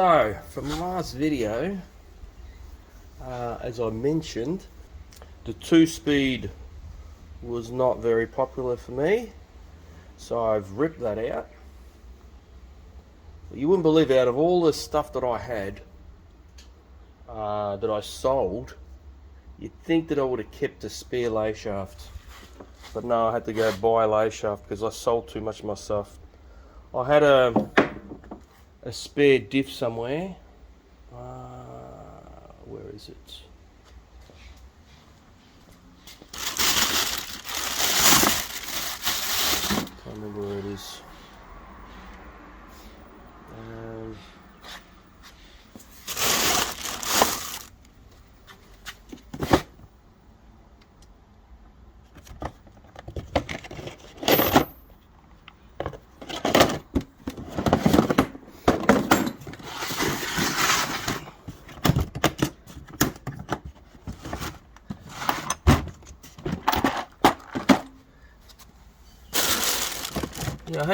So, from the last video, as I mentioned, the 2-speed was not very popular for me, so I've ripped that out. But you wouldn't believe, out of all the stuff that I had, that I sold, you'd think that I would have kept a spare lay shaft. But no, I had to go buy a lay shaft because I sold too much myself. I had a spare diff somewhere. Where is it? Can't remember where it is. Yeah, I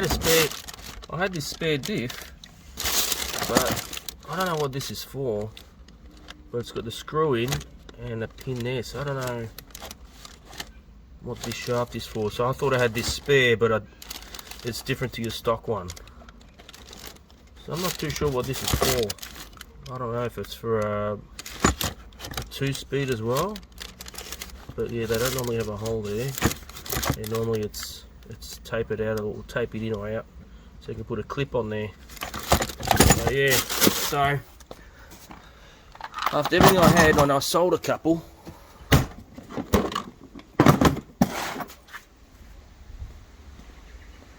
had this spare diff, but I don't know what this is for. But it's got the screw in and a pin there, so I don't know what this shaft is for. So I thought I had this spare, but it's different to your stock one. So I'm not too sure what this is for. I don't know if it's for a 2-speed as well. But yeah, they don't normally have a hole there. And normally it's tapered out, or tape it in or out, so you can put a clip on there. So yeah, so after everything I had, and I sold a couple,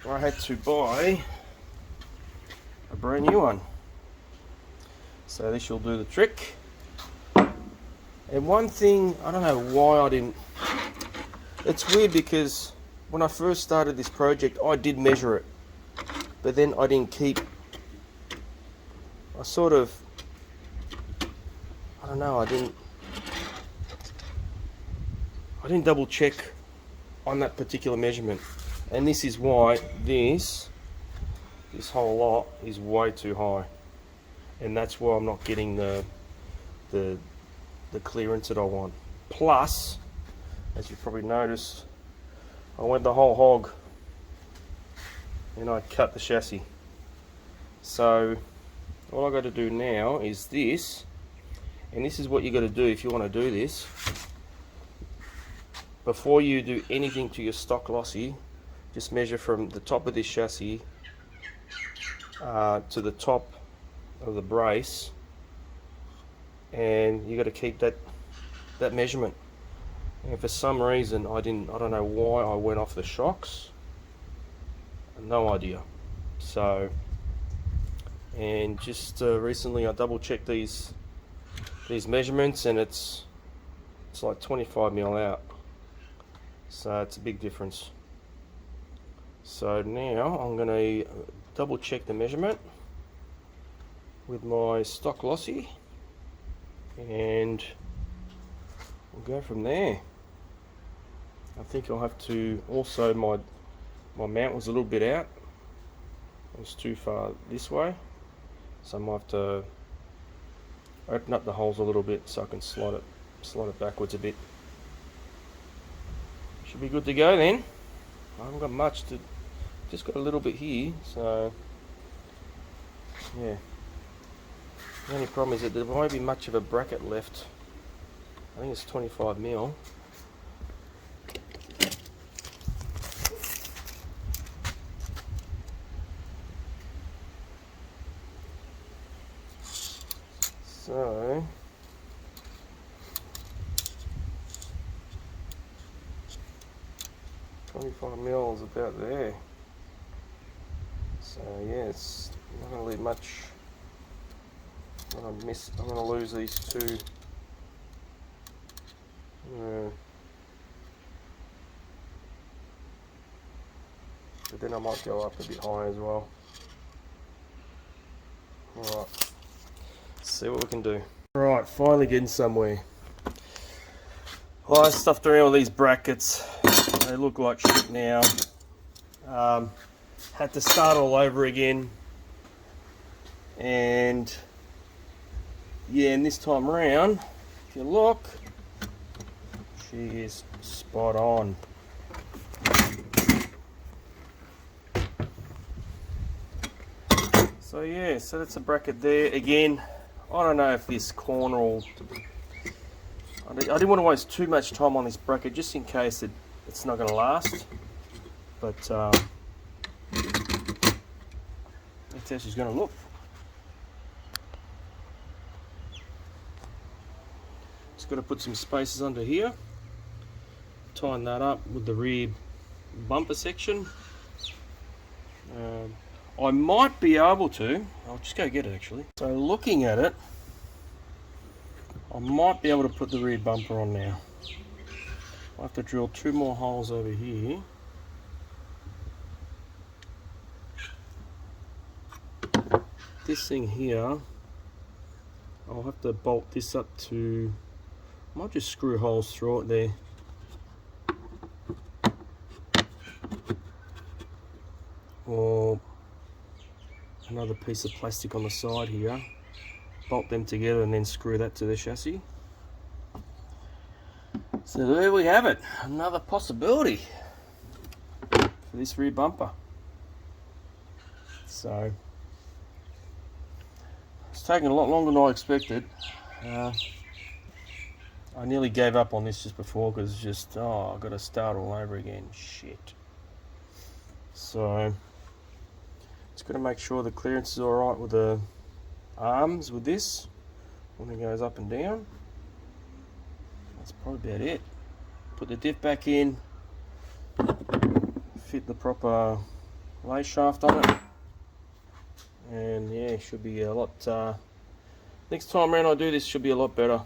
I had to buy a brand new one. So this will do the trick. And one thing, I don't know why I didn't, it's weird because when I first started this project, I did measure it, but then I didn't keep, I don't know, I didn't double check on that particular measurement. And this is why this whole lot is way too high. And that's why I'm not getting the clearance that I want. Plus, as you probably noticed, I went the whole hog and I cut the chassis. So all I got to do now is this, and this is what you got to do if you want to do this. Before you do anything to your stock Losi, just measure from the top of this chassis to the top of the brace, and you got to keep that measurement. And for some reason I don't know why I went off the shocks. No idea. So, and just recently I double checked these measurements, and it's like 25mm out. So it's a big difference. So now I'm going to double check the measurement with my stock Losi, and we'll go from there. I think I'll have to also, my mount was a little bit out. It was too far this way, so I might have to open up the holes a little bit so I can slide it backwards a bit. Should be good to go then. I haven't got much to, just got a little bit here, so yeah. The only problem is that there won't be much of a bracket left. I think it's 25mm. So $25mm is about there. So yeah, it's not going to leave much. I'm going to lose these two. But then I might go up a bit high as well. Alright, see what we can do. Alright, finally getting somewhere. Well, I stuffed around with these brackets. They look like shit now. Had to start all over again. And yeah, and this time around, if you look, she is spot on. So yeah, so that's a bracket there. Again, I don't know if this corner will... I didn't want to waste too much time on this bracket just in case it's not going to last. But that's how she's going to look. Just got to put some spaces under here. Tighten that up with the rear bumper section. I might be able to, I'll just go get it actually. So looking at it, I might be able to put the rear bumper on now. I'll have to drill 2 more holes over here. This thing here, I'll have to bolt this up to, I might just screw holes through it there. Or another piece of plastic on the side here, bolt them together and then screw that to the chassis. So there we have it, another possibility for this rear bumper. So it's taken a lot longer than I expected. I nearly gave up on this just before because it's just, oh, I've got to start all over again, shit. So just got to make sure the clearance is alright with the arms with this when it goes up and down. That's probably about it. Put the diff back in, fit the proper lay shaft on it, and yeah, it should be a lot, next time around I do this should be a lot better.